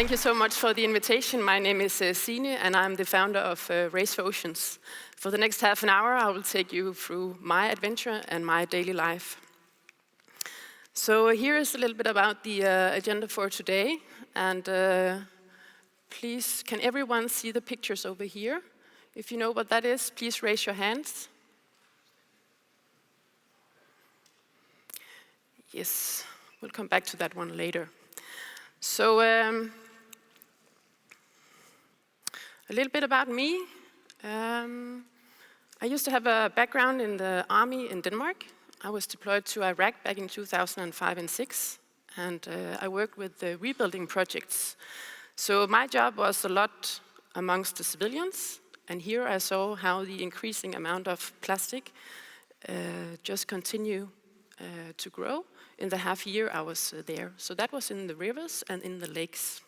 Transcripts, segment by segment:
Thank you so much for the invitation. My name is Signe, and I'm the founder of Race for Oceans. For the next half an hour, I will take you through my adventure and my daily life. So here is a little bit about the agenda for today. And please, can everyone see the pictures over here? If you know what that is, please raise your hands. Yes, we'll come back to that one later. So a little bit about me. I used to have a background in the army in Denmark. I was deployed to Iraq back in 2005 and 2006, and I worked with the rebuilding projects. So my job was a lot amongst the civilians, and here I saw how the increasing amount of plastic just continue to grow in the half year I was there. So that was in the rivers and in the lakes.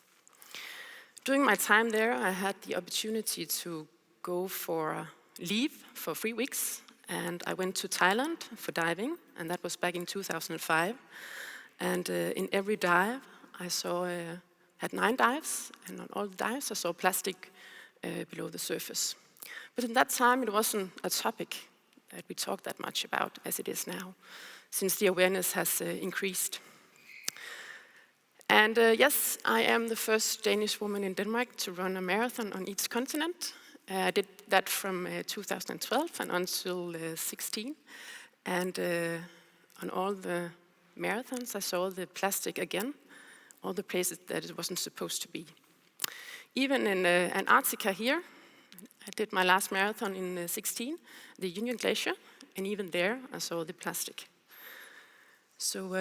During my time there, I had the opportunity to go for leave for 3 weeks, and I went to Thailand for diving, and that was back in 2005. And in every dive, I saw, had 9 dives, and on all the dives I saw plastic below the surface. But in that time, it wasn't a topic that we talked that much about as it is now, since the awareness has increased. And yes, I am the first Danish woman in Denmark to run a marathon on each continent. I did that from 2012 and until 2016. And on all the marathons, I saw the plastic again, all the places that it wasn't supposed to be. Even in Antarctica here, I did my last marathon in 2016, the Union Glacier, and even there I saw the plastic. So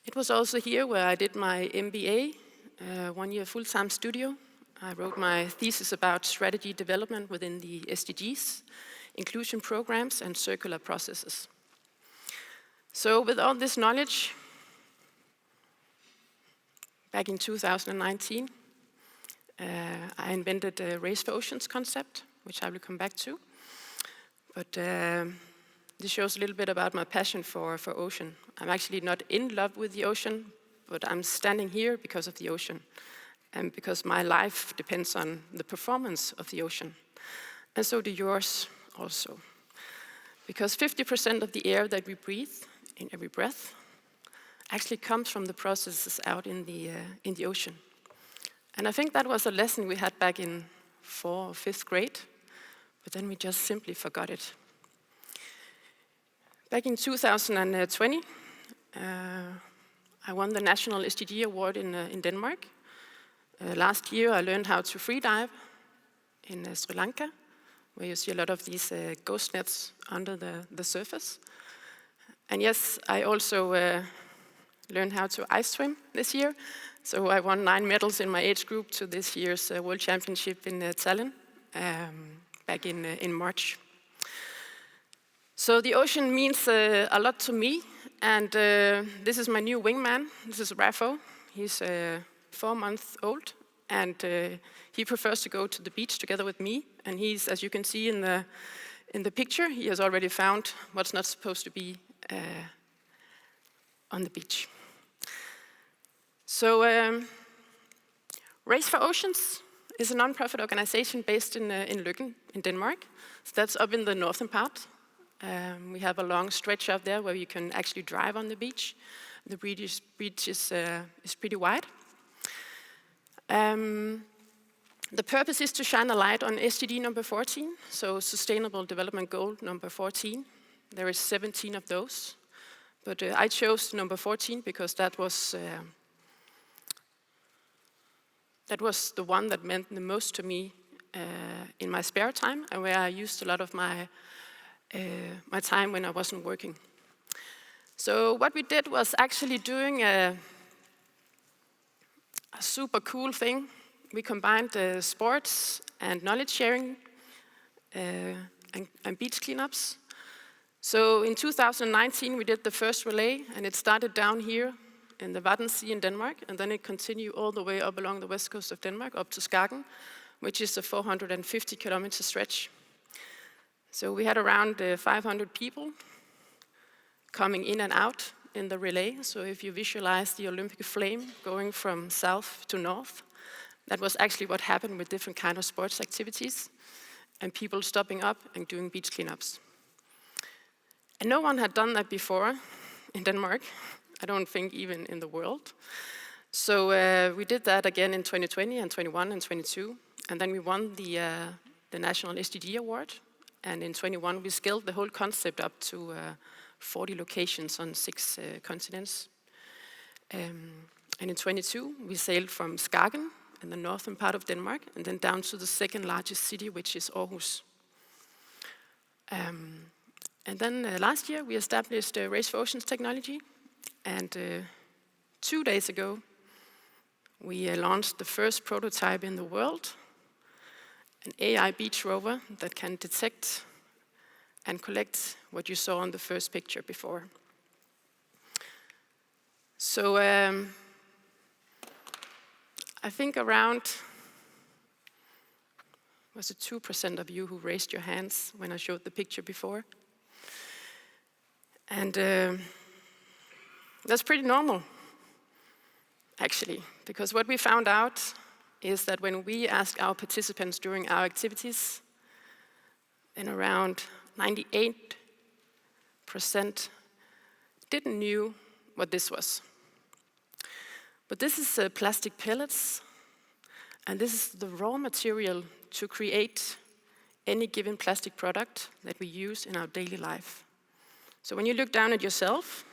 it was also here where I did my MBA, 1 year full-time studio. I wrote my thesis about strategy development within the SDGs, inclusion programs, and circular processes. So with all this knowledge, back in 2019, I invented a Race for Oceans concept, which I will come back to. But this shows a little bit about my passion for ocean. I'm actually not in love with the ocean, but I'm standing here because of the ocean, and because my life depends on the performance of the ocean. And so do yours also. Because 50% of the air that we breathe in every breath actually comes from the processes out in the ocean. And I think that was a lesson we had back in 4th or 5th grade, but then we just simply forgot it. Back in 2020, I won the National SDG Award in Denmark. Last year, I learned how to free dive in Sri Lanka, where you see a lot of these ghost nets under the surface. And yes, I also learned how to ice swim this year. So I won 9 medals in my age group to this year's World Championship in Tallinn back in March. So the ocean means a lot to me, and this is my new wingman. This is Raffo. He's 4 months old, and he prefers to go to the beach together with me. And he's, as you can see in the picture, he has already found what's not supposed to be on the beach. So Race for Oceans is a non-profit organization based in Løkken in Denmark. So that's up in the northern part. We have a long stretch up there where you can actually drive on the beach. The beach is pretty wide. The purpose is to shine a light on SDG number 14, so Sustainable Development Goal number 14. There is 17 of those, but I chose number 14 because that was the one that meant the most to me in my spare time, and where I used a lot of my time when I wasn't working. So what we did was actually doing a super cool thing. We combined sports and knowledge sharing and beach cleanups. So in 2019, we did the first relay, and it started down here in the Wadden Sea in Denmark, and then it continued all the way up along the west coast of Denmark, up to Skagen, which is a 450-kilometer stretch. So we had around 500 people coming in and out in the relay. So if you visualize the Olympic flame going from south to north, that was actually what happened with different kind of sports activities and people stopping up and doing beach cleanups. And no one had done that before in Denmark, I don't think even in the world. So we did that again in 2020 and 21 and 22, and then we won the National SDG Award. And in 21, we scaled the whole concept up to 40 locations on 6 continents. And in 22, we sailed from Skagen in the northern part of Denmark, and then down to the second largest city, which is Aarhus. And then last year, we established Race for Oceans technology. And 2 days ago, we launched the first prototype in the world, an AI beach rover that can detect and collect what you saw on the first picture before. So I think around, was it 2% of you who raised your hands when I showed the picture before? And that's pretty normal, actually, because what we found out is that when we asked our participants during our activities, then around 98% didn't know what this was. But this is plastic pellets, and this is the raw material to create any given plastic product that we use in our daily life. So when you look down at yourself,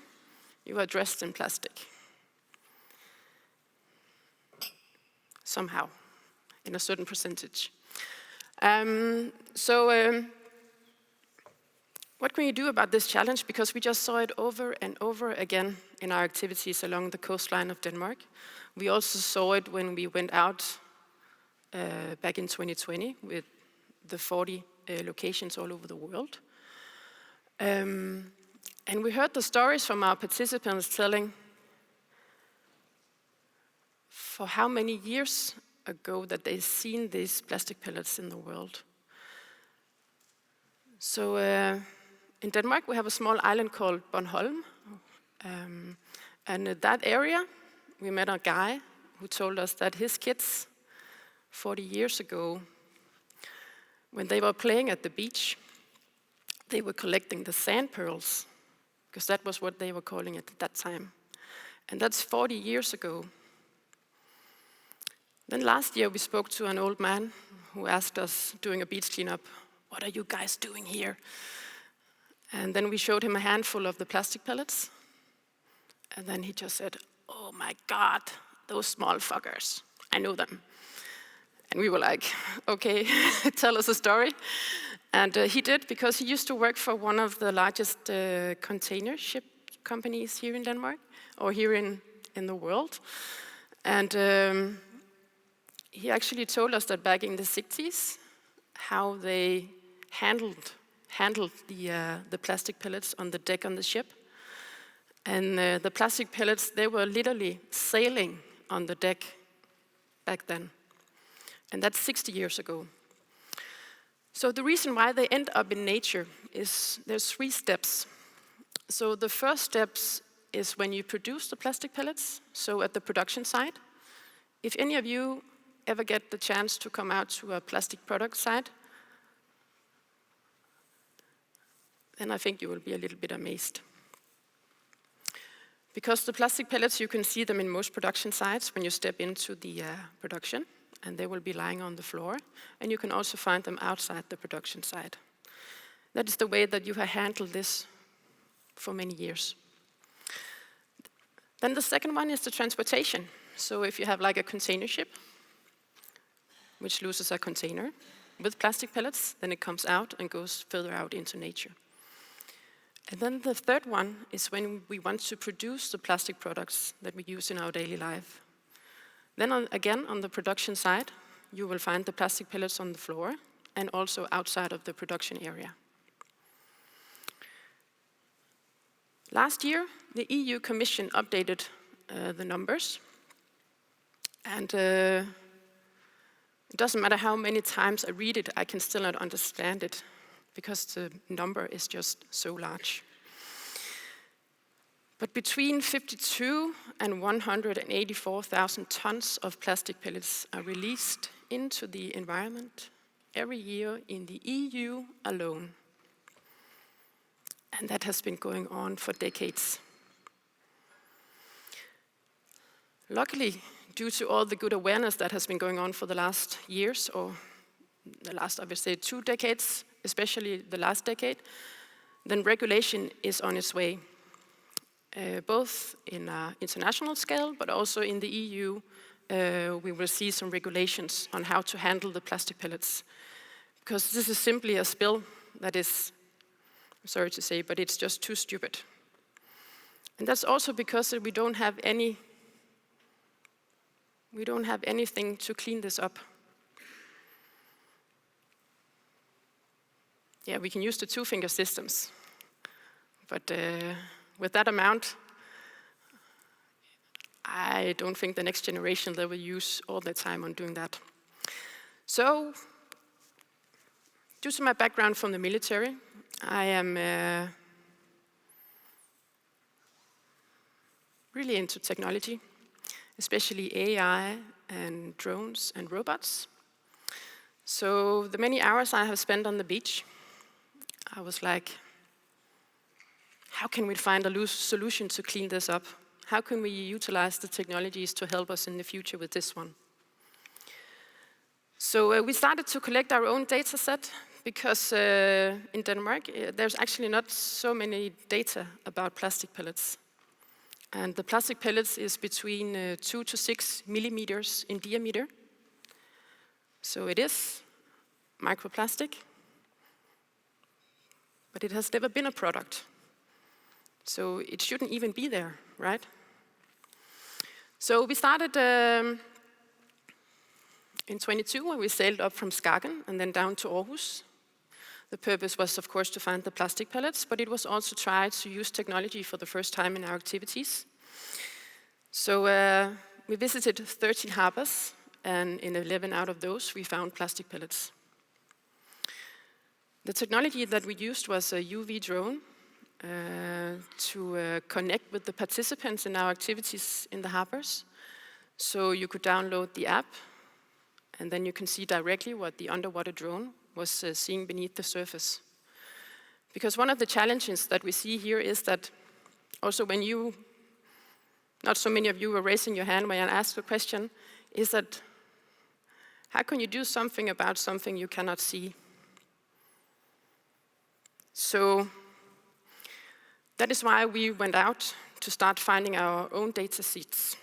you are dressed in plastic. Somehow, in a certain percentage. What can you do about this challenge? Because we just saw it over and over again in our activities along the coastline of Denmark. We also saw it when we went out back in 2020 with the 40 locations all over the world. And we heard the stories from our participants telling for how many years ago that they've seen these plastic pellets in the world. So in Denmark, we have a small island called Bornholm. And in that area, we met a guy who told us that his kids, 40 years ago, when they were playing at the beach, they were collecting the sand pearls, because that was what they were calling it at that time. And that's 40 years ago. Then last year we spoke to an old man who asked us during a beach cleanup, "What are you guys doing here?" And then we showed him a handful of the plastic pellets. And then he just said, "Oh my God, those small fuckers, I know them." And we were like, "Okay, tell us a story." And he did, because he used to work for one of the largest container ship companies here in Denmark, or here in the world. And he actually told us that back in the 60s, how they handled the plastic pellets on the deck on the ship. And the plastic pellets, they were literally sailing on the deck back then. And that's 60 years ago. So the reason why they end up in nature is there's 3 steps. So the first steps is when you produce the plastic pellets, so at the production site. If any of you ever get the chance to come out to a plastic product site, then I think you will be a little bit amazed. Because the plastic pellets, you can see them in most production sites when you step into the production, and they will be lying on the floor. And you can also find them outside the production site. That is the way that you have handled this for many years. Then the second one is the transportation. So if you have like a container ship, which loses a container with plastic pellets, then it comes out and goes further out into nature. And then the third one is when we want to produce the plastic products that we use in our daily life. Then again, on the production side, you will find the plastic pellets on the floor and also outside of the production area. Last year, the EU Commission updated the numbers. And it doesn't matter how many times I read it, I can still not understand it, because the number is just so large. But between 52 and 184,000 tons of plastic pellets are released into the environment every year in the EU alone. And that has been going on for decades. Luckily, due to all the good awareness that has been going on for the last years, or the last, I would say, 2 decades, especially the last decade, then regulation is on its way. Both in an international scale, but also in the EU, we will see some regulations on how to handle the plastic pellets. Because this is simply a spill that is, I'm sorry to say, but it's just too stupid. And that's also because we don't have anything to clean this up. Yeah, we can use the 2-finger systems, but with that amount, I don't think the next generation they will use all their time on doing that. So, due to my background from the military, I am really into technology, especially AI and drones and robots. So the many hours I have spent on the beach, I was like, how can we find a loose solution to clean this up? How can we utilize the technologies to help us in the future with this one? So we started to collect our own data set because in Denmark, there's actually not so many data about plastic pellets. And the plastic pellets is between 2 to 6 millimeters in diameter. So it is microplastic, but it has never been a product. So it shouldn't even be there, right? So we started in 22 when we sailed up from Skagen and then down to Aarhus. The purpose was, of course, to find the plastic pellets, but it was also tried to use technology for the first time in our activities. So we visited 13 harbors, and in 11 out of those, we found plastic pellets. The technology that we used was a UV drone to connect with the participants in our activities in the harbors. So you could download the app, and then you can see directly what the underwater drone was seeing beneath the surface. Because one of the challenges that we see here is that also when not so many of you were raising your hand when I asked the question, is that how can you do something about something you cannot see? So that is why we went out to start finding our own data sets.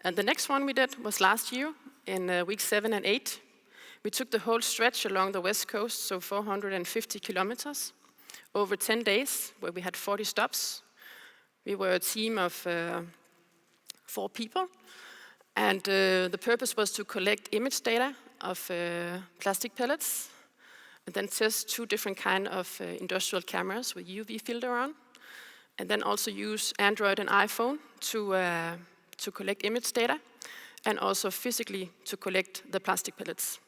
And the next one we did was last year in week 7 and 8. We took the whole stretch along the west coast, so 450 kilometers, over 10 days, where we had 40 stops. We were a team of 4 people, and the purpose was to collect image data of plastic pellets, and then test 2 different kinds of industrial cameras with UV filter on, and then also use Android and iPhone to collect image data, and also physically to collect the plastic pellets.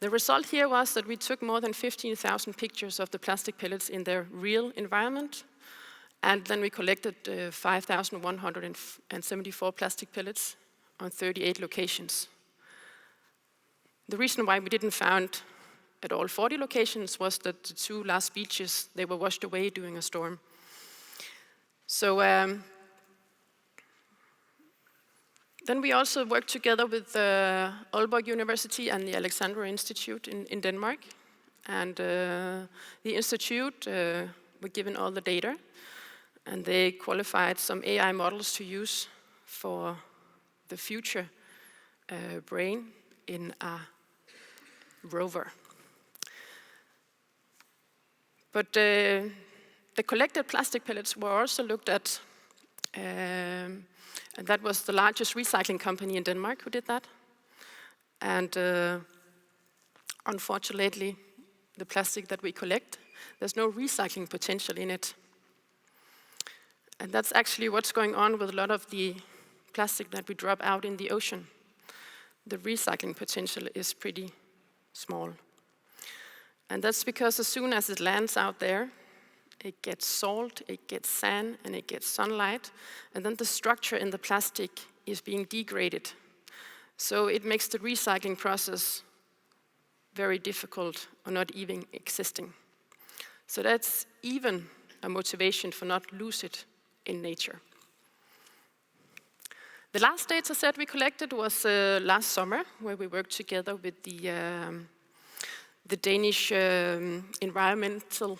The result here was that we took more than 15,000 pictures of the plastic pellets in their real environment, and then we collected 5,174 plastic pellets on 38 locations. The reason why we didn't find at all 40 locations was that the 2 last beaches, they were washed away during a storm. So then we also worked together with Aalborg University and the Alexandra Institute in Denmark. And the institute were given all the data, and they qualified some AI models to use for the future brain in a rover. But the collected plastic pellets were also looked at, and that was the largest recycling company in Denmark who did that. And unfortunately, the plastic that we collect, there's no recycling potential in it. And that's actually what's going on with a lot of the plastic that we drop out in the ocean. The recycling potential is pretty small. And that's because as soon as it lands out there, it gets salt, it gets sand, and it gets sunlight. And then the structure in the plastic is being degraded. So it makes the recycling process very difficult or not even existing. So that's even a motivation for not lose it in nature. The last data set we collected was last summer, where we worked together with the Danish Environmental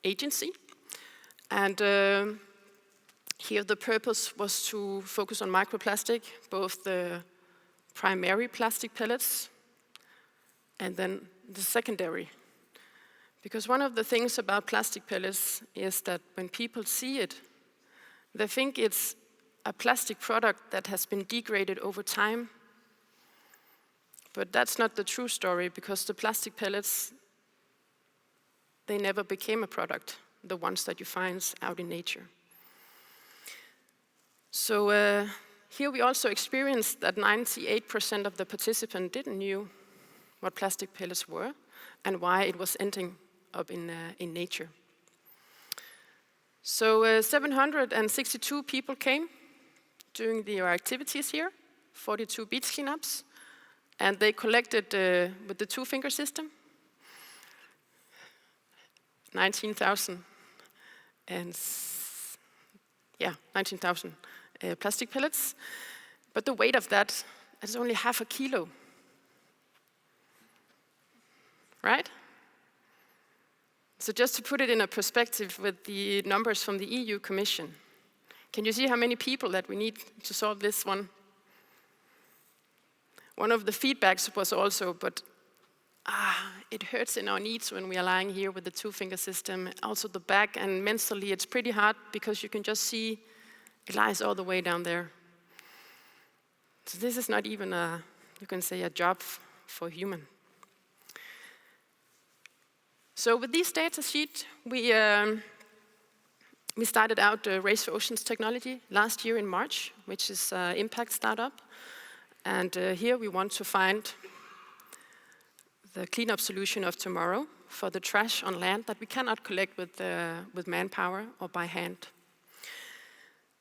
Agency. And here the purpose was to focus on microplastic, both the primary plastic pellets and then the secondary. Because one of the things about plastic pellets is that when people see it, they think it's a plastic product that has been degraded over time. But that's not the true story, because the plastic pellets, they never became a product, the ones that you find out in nature. So here we also experienced that 98% of the participants didn't know what plastic pellets were and why it was ending up in nature. So 762 people came during their activities here, 42 beach cleanups, and they collected with the two-finger system 19,000 plastic pellets. But the weight of that is only half a kilo, right? So just to put it in a perspective with the numbers from the EU Commission, can you see how many people that we need to solve this one? One of the feedbacks was also, but it hurts in our knees when we are lying here with the two-finger system, also the back, and mentally it's pretty hard because you can just see it lies all the way down there. So this is not even you can say, a job for a human. So with this data sheet, we started out Race for Oceans technology last year in March, which is an impact startup. And here we want to find the cleanup solution of tomorrow for the trash on land that we cannot collect with manpower or by hand.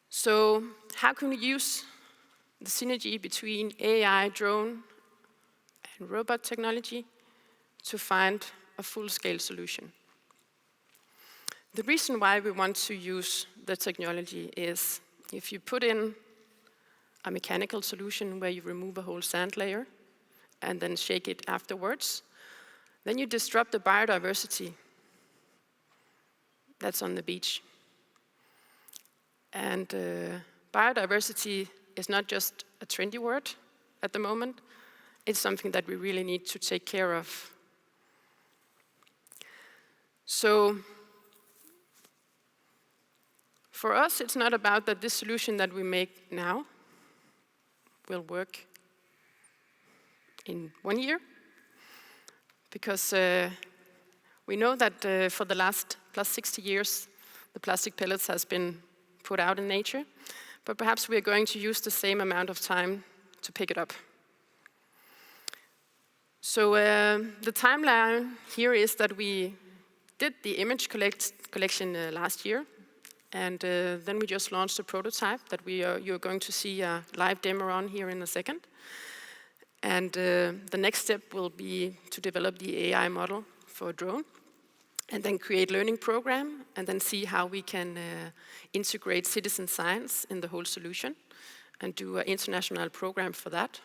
So how can we use the synergy between AI, drone, and robot technology to find a full-scale solution? The reason why we want to use the technology is if you put in a mechanical solution where you remove a whole sand layer and then shake it afterwards, then you disrupt the biodiversity that's on the beach. And biodiversity is not just a trendy word at the moment, it's something that we really need to take care of. So for us, it's not about that this solution that we make now will work in 1 year, because we know that for the last plus 60 years, the plastic pellets has been put out in nature, but perhaps we are going to use the same amount of time to pick it up. So the timeline here is that we did the image collection last year, and then we just launched a prototype that you're going to see a live demo on here in a second. And the next step will be to develop the AI model for a drone, and then create learning program, and then see how we can integrate citizen science in the whole solution, and do an international program for that.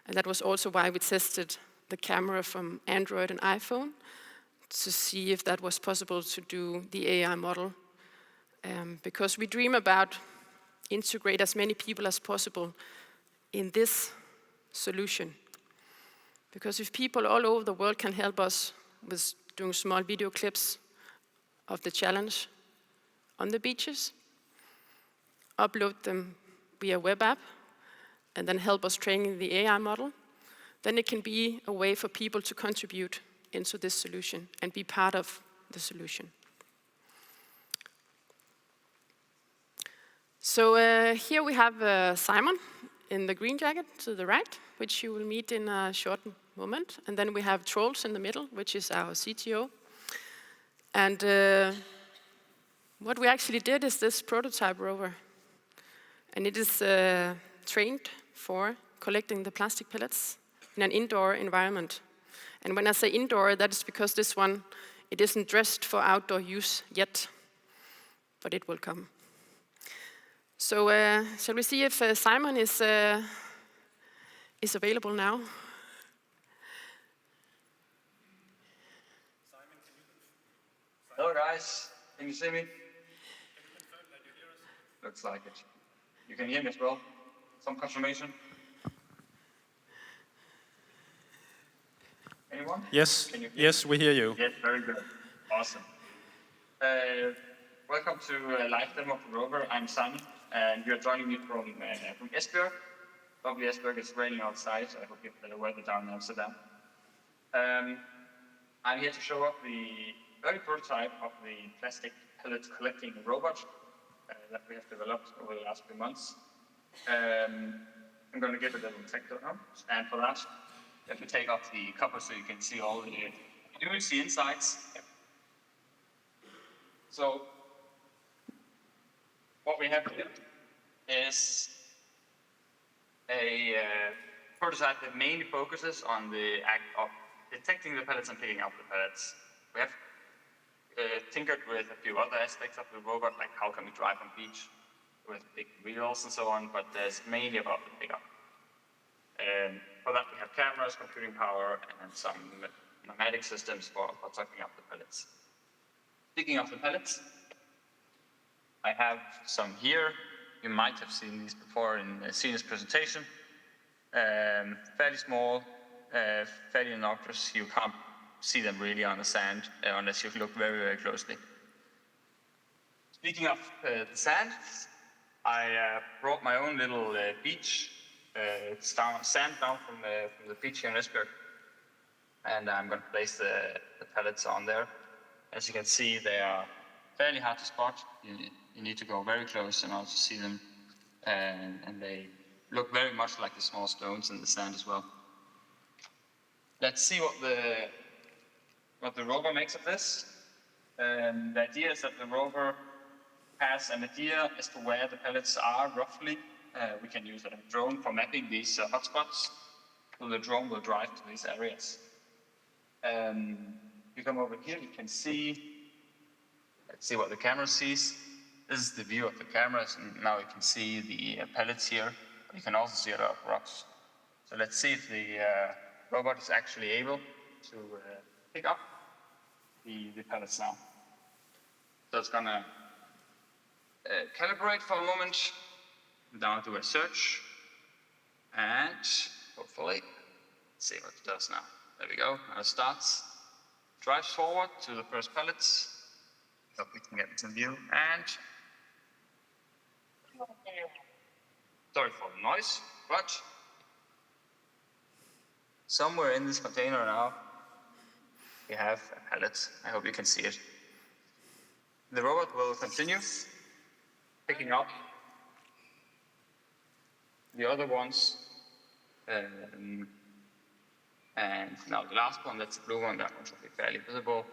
And that was also why we tested the camera from Android and iPhone, to see if that was possible to do the AI model. Because we dream about integrate as many people as possible in this solution. Because if people all over the world can help us with doing small video clips of the challenge on the beaches, upload them via web app, and then help us training the AI model, then it can be a way for people to contribute into this solution and be part of the solution. So here we have Simon in the green jacket to the right, which you will meet in a short moment. And then we have Troels in the middle, which is our CTO. And What we actually did is this prototype rover, and it is trained for collecting the plastic pellets in an indoor environment. And when I say indoor, that is because this one, it isn't dressed for outdoor use yet, but it will come. So shall we see if Simon is available now? Hello guys, can you see me? Looks like it. You can hear me as well? Some confirmation? Anyone? Yes, yes, we hear you. Yes, very good. Awesome. Welcome to a live demo of the rover. I'm Simon, and you're joining me from Esbjerg. Probably Esbjerg is raining outside, so I hope you have better weather down in Amsterdam. I'm here to show off the early prototype of the plastic pellets collecting robot that we have developed over the last few months. I'm going to give it a little tech demo, and for that, let me take off the cover so you can see all the the insides. So, what we have here is a prototype that mainly focuses on the act of detecting the pellets and picking up the pellets. We have tinkered with a few other aspects of the robot, like how can we drive on beach with big wheels and so on, but it's mainly about the pickup. For that, we have cameras, computing power, and some pneumatic systems for sucking up the pellets. Speaking of the pellets, I have some here. You might have seen these before in Signe's presentation. Fairly small, fairly innocuous. You can't see them really on the sand unless you look very, very closely. Speaking of the sand, I brought my own little beach. It's sand down from the beach here in Esbjerg. And I'm going to place the pellets on there. As you can see, they are fairly hard to spot. You need to go very close in order to see them. And they look very much like the small stones in the sand as well. Let's see what the rover makes of this. The idea is that the rover has an idea as to where the pellets are roughly. We can use a drone for mapping these hotspots. So the drone will drive to these areas. You come over here, you can see, let's see what the camera sees. This is the view of the cameras, and now you can see the pellets here. You can also see a lot of rocks. So let's see if the robot is actually able to pick up the pellets now. So it's gonna calibrate for a moment. Now do a search, and hopefully, let's see what it does now. There we go, now it starts. Drives forward to the first pellets. Hope we can get it in view, and sorry for the noise, but somewhere in this container now, we have a pellet. I hope you can see it. The robot will continue picking up the other ones. And now the last one, that's the blue one, that one should be fairly visible.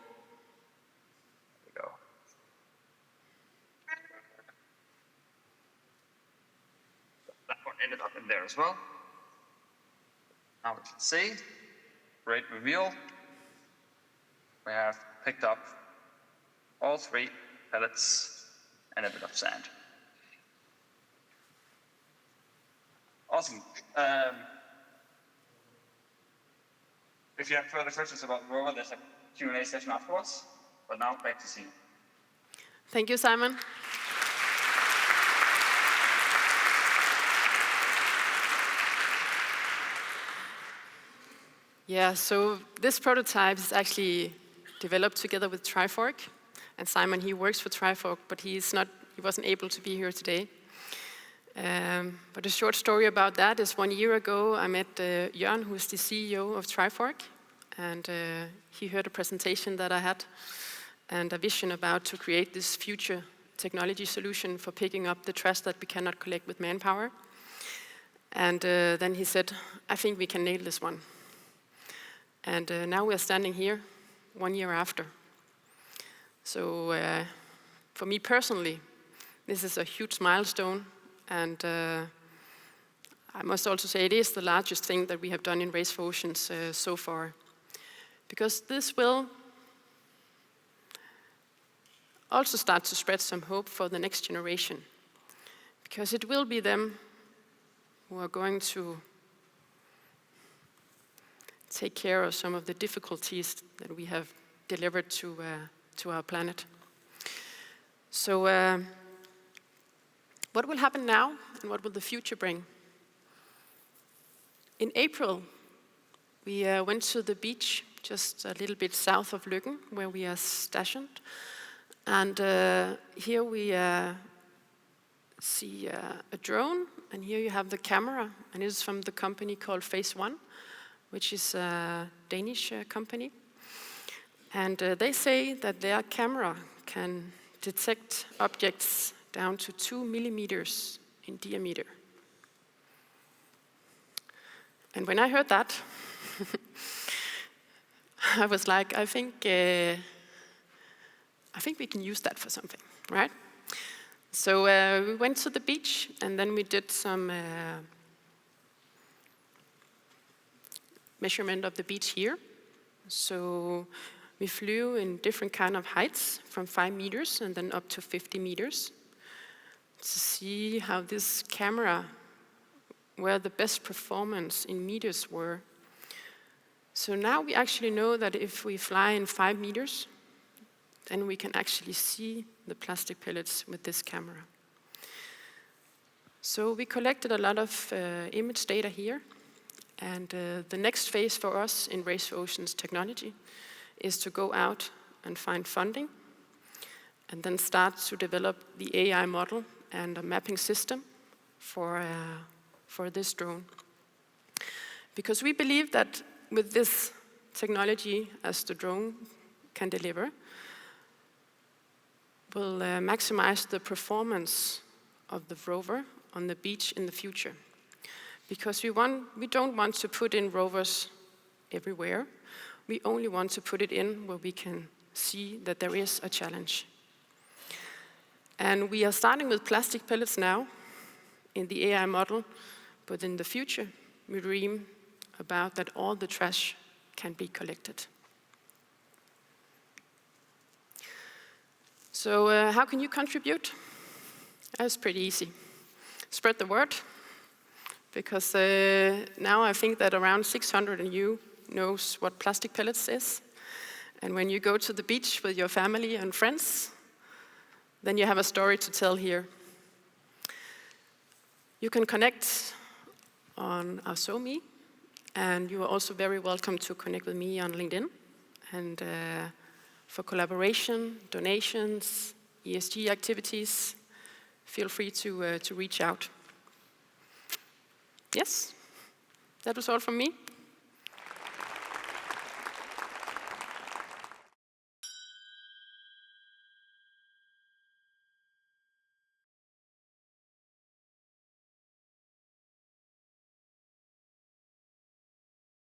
There we go. That one ended up in there as well. Now we can see, great reveal. We have picked up all 3 pellets and a bit of sand. Awesome. If you have further questions about the rover, there's a Q&A session afterwards. But now, back to Signe. Thank you, Simon. Yeah, so this prototype is actually developed together with Trifork. And Simon, he works for Trifork, but he wasn't able to be here today. But a short story about that is 1 year ago, I met Jørn, who is the CEO of Trifork, and he heard a presentation that I had and a vision about to create this future technology solution for picking up the trash that we cannot collect with manpower. And then he said, I think we can nail this one. And now we're standing here 1 year after. So for me personally, this is a huge milestone, and I must also say it is the largest thing that we have done in Race for Oceans so far. Because this will also start to spread some hope for the next generation. Because it will be them who are going to take care of some of the difficulties that we have delivered to our planet. So what will happen now, and what will the future bring? In April, we went to the beach just a little bit south of Løkken, where we are stationed. And here we see a drone, and here you have the camera, and it is from the company called Phase One, which is a Danish company. And they say that their camera can detect objects down to 2 millimeters in diameter. And when I heard that, I was like, I think we can use that for something, right? So we went to the beach, and then we did some measurement of the beach here. So we flew in different kind of heights, from 5 meters and then up to 50 meters, to see how this camera, where the best performance in meters were. So now we actually know that if we fly in 5 meters, then we can actually see the plastic pellets with this camera. So we collected a lot of image data here, and the next phase for us in Race for Oceans technology is to go out and find funding, and then start to develop the AI model and a mapping system for this drone. Because we believe that with this technology, as the drone can deliver, will maximize the performance of the rover on the beach in the future. Because we don't want to put in rovers everywhere. We only want to put it in where we can see that there is a challenge. And we are starting with plastic pellets now in the AI model, but in the future, we dream about that all the trash can be collected. So how can you contribute? That's pretty easy. Spread the word, because now I think that around 600 of you knows what plastic pellets is. And when you go to the beach with your family and friends, then you have a story to tell here. You can connect on our SoMe, and you are also very welcome to connect with me on LinkedIn. And for collaboration, donations, ESG activities, feel free to reach out. Yes, that was all from me.